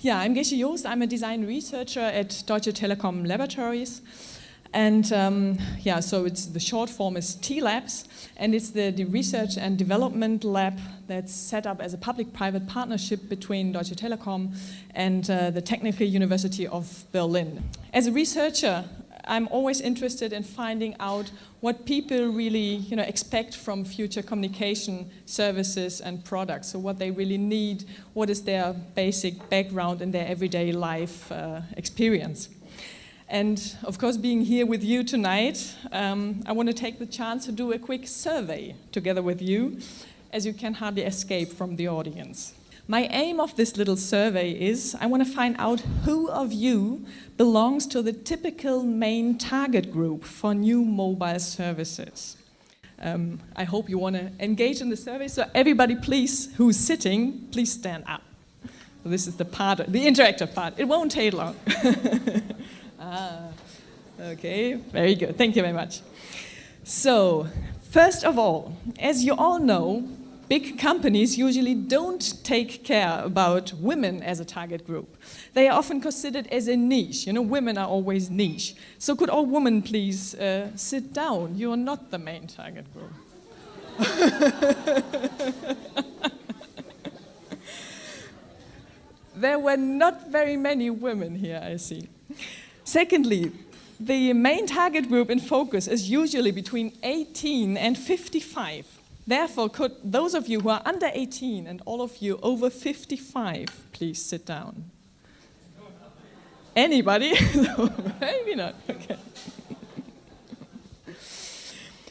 Yeah, I'm Gesche Joost. I'm a design researcher at Deutsche Telekom Laboratories. And so the short form is T-Labs, and it's the research and development lab that's set up as a public-private partnership between Deutsche Telekom and the Technical University of Berlin. As a researcher, I'm always interested in finding out what people really expect from future communication services and products. So what they really need, what is their basic background in their everyday life experience. And of course, being here with you tonight, I want to take the chance to do a quick survey together with you, as you can hardly escape from the audience. My aim of this little survey is I want to find out who of you belongs to the typical main target group for new mobile services. I hope you want to engage in the survey, so everybody please, who's sitting, please stand up. So this is the interactive part. It won't take long. Okay, very good. Thank you very much. So, first of all, as you all know, big companies usually don't take care about women as a target group. They are often considered as a niche. Women are always niche. So could all women please sit down? You are not the main target group. There were not very many women here, I see. Secondly, the main target group in focus is usually between 18 and 55. Therefore, could those of you who are under 18 and all of you over 55 please sit down? Anybody? No, maybe not. Okay.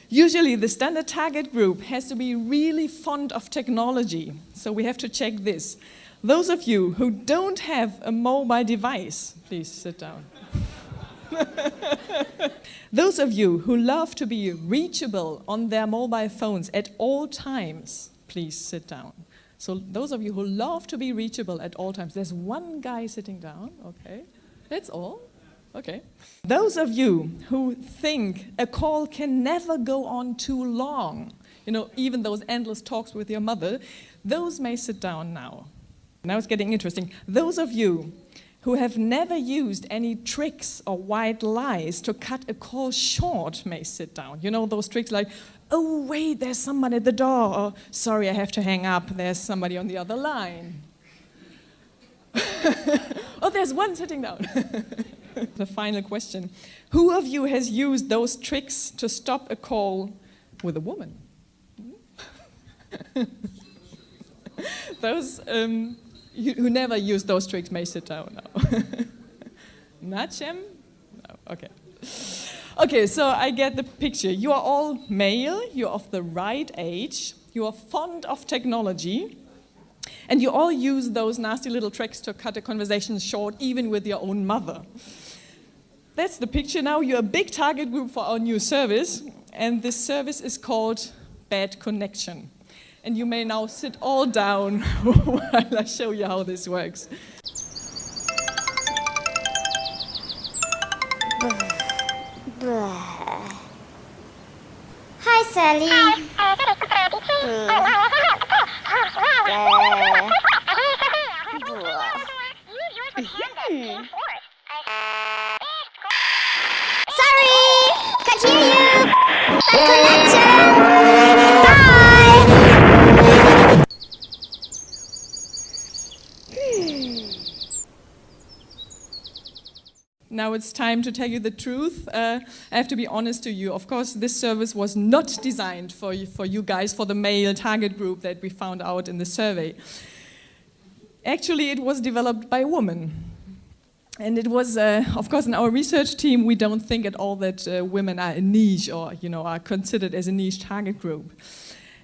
Usually, the standard target group has to be really fond of technology, so we have to check this. Those of you who don't have a mobile device, please sit down. Those of you who love to be reachable on their mobile phones at all times, please sit down. So those of you who love to be reachable at all times, there's one guy sitting down, okay, that's all, okay. Those of you who think a call can never go on too long, even those endless talks with your mother, those may sit down now. Now it's getting interesting. Those of you who have never used any tricks or white lies to cut a call short may sit down. Those tricks like, oh wait, there's someone at the door, or sorry, I have to hang up, there's somebody on the other line. Oh, there's one sitting down. The final question. Who of you has used those tricks to stop a call with a woman? Those who never use those tricks may sit down now. Not Shem? No, okay. Okay, so I get the picture. You are all male, you're of the right age, you are fond of technology, and you all use those nasty little tricks to cut a conversation short, even with your own mother. That's the picture now. You're a big target group for our new service, and this service is called Bad Connection. And you may now sit all down while I show you how this works. Hi, Sally. Sorry, can't hear you. Bad connection. Bye. Now it's time to tell you the truth. I have to be honest to you. Of course, this service was not designed for you guys, for the male target group that we found out in the survey. Actually, it was developed by a woman. And it was, of course, in our research team, we don't think at all that women are a niche or, are considered as a niche target group.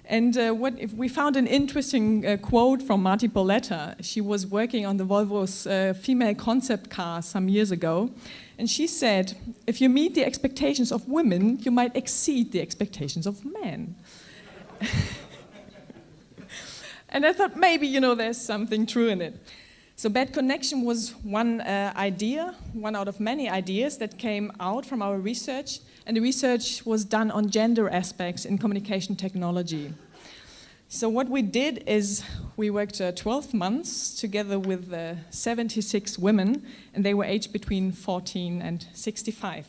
And if we found an interesting quote from Marti Boletta. She was working on the Volvo's female concept car some years ago. And she said, if you meet the expectations of women, you might exceed the expectations of men. And I thought maybe, there's something true in it. So Bad Connection was one idea, one out of many ideas that came out from our research. And the research was done on gender aspects in communication technology. So what we did is we worked 12 months together with 76 women, and they were aged between 14 and 65.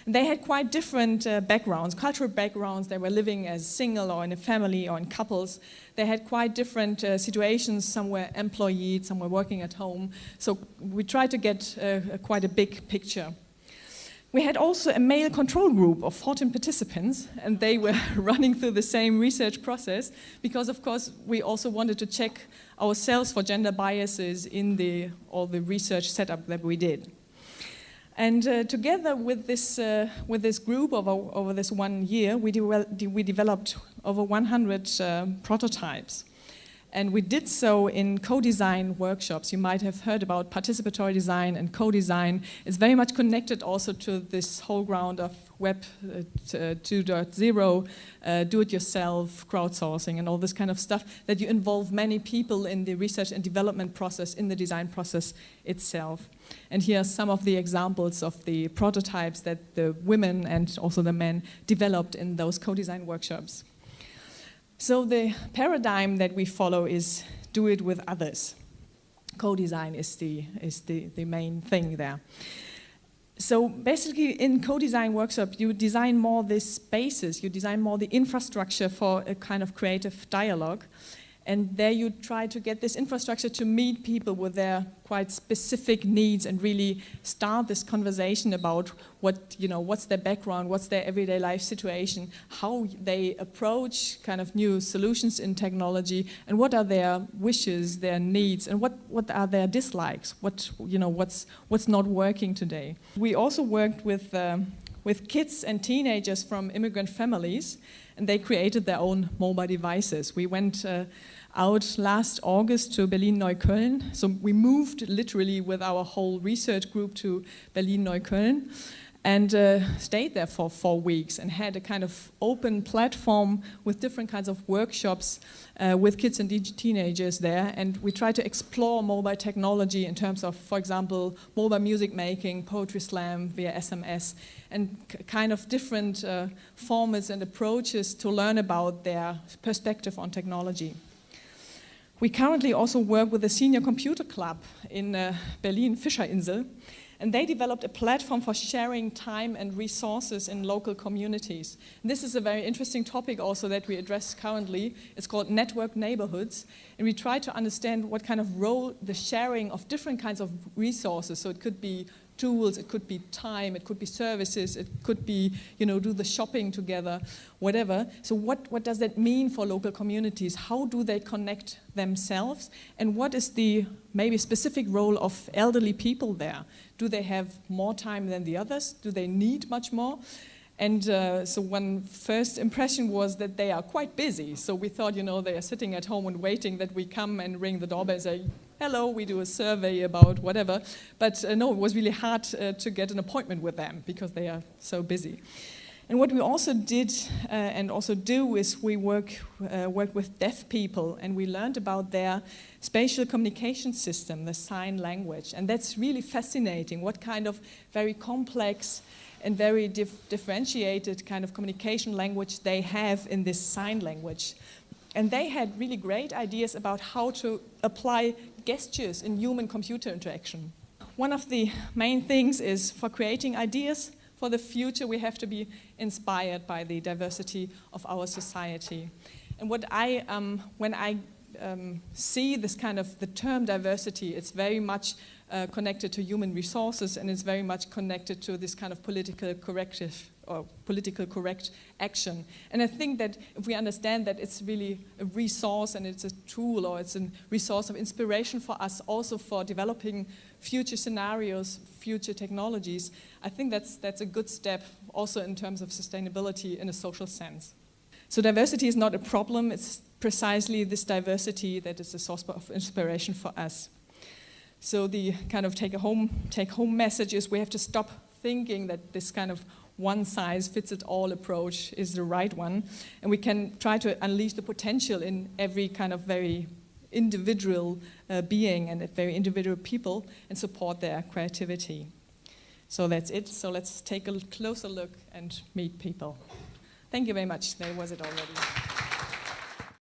And they had quite different backgrounds, cultural backgrounds. They were living as single or in a family or in couples. They had quite different situations. Some were employed, some were working at home. So we tried to get quite a big picture. We had also a male control group of 14 participants, and they were running through the same research process because, of course, we also wanted to check ourselves for gender biases in all the research setup that we did. And together with this group over this 1 year, we developed over 100 prototypes. And we did so in co-design workshops. You might have heard about participatory design and co-design. It's very much connected also to this whole ground of Web 2.0, do-it-yourself, crowdsourcing, and all this kind of stuff, that you involve many people in the research and development process, in the design process itself. And here are some of the examples of the prototypes that the women and also the men developed in those co-design workshops. So the paradigm that we follow is do it with others. Co-design is the main thing there. So basically in co-design workshop, you design more the spaces, you design more the infrastructure for a kind of creative dialogue. And there you try to get this infrastructure to meet people with their quite specific needs and really start this conversation about what's their background, what's their everyday life situation, how they approach kind of new solutions in technology, and what are their wishes, their needs, and what are their dislikes, what's not working today. We also worked with kids and teenagers from immigrant families, and they created their own mobile devices. We went out last August to Berlin-Neukölln. So we moved literally with our whole research group to Berlin-Neukölln and stayed there for 4 weeks and had a kind of open platform with different kinds of workshops with kids and teenagers there. And we tried to explore mobile technology in terms of, for example, mobile music making, poetry slam via SMS, and kind of different formats and approaches to learn about their perspective on technology. We currently also work with the Senior Computer Club in Berlin, Fischerinsel, and they developed a platform for sharing time and resources in local communities. And this is a very interesting topic also that we address currently. It's called Network Neighborhoods, and we try to understand what kind of role the sharing of different kinds of resources, so it could be tools, it could be time, it could be services, it could be, do the shopping together, whatever. So what does that mean for local communities? How do they connect themselves? And what is the maybe specific role of elderly people there? Do they have more time than the others? Do they need much more? And so one first impression was that they are quite busy. So we thought, they are sitting at home and waiting that we come and ring the doorbell and say, hello, we do a survey about whatever. But no, it was really hard to get an appointment with them because they are so busy. And what we also did and also do is we work with deaf people, and we learned about their spatial communication system, the sign language. And that's really fascinating, what kind of very complex and very differentiated kind of communication language they have in this sign language. And they had really great ideas about how to apply gestures in human-computer interaction. One of the main things is for creating ideas for the future, we have to be inspired by the diversity of our society. And when I see this kind of the term diversity, it's very much connected to human resources, and it's very much connected to this kind of political correct action. And I think that if we understand that it's really a resource and it's a tool, or it's a resource of inspiration for us also for developing future scenarios, future technologies, I think that's a good step also in terms of sustainability in a social sense. So diversity is not a problem, it's precisely this diversity that is a source of inspiration for us. So the kind of take-home message is we have to stop thinking that this kind of one-size-fits-it-all approach is the right one, and we can try to unleash the potential in every kind of very individual being and very individual people and support their creativity. So that's it. So let's take a closer look and meet people. Thank you very much. There was it already.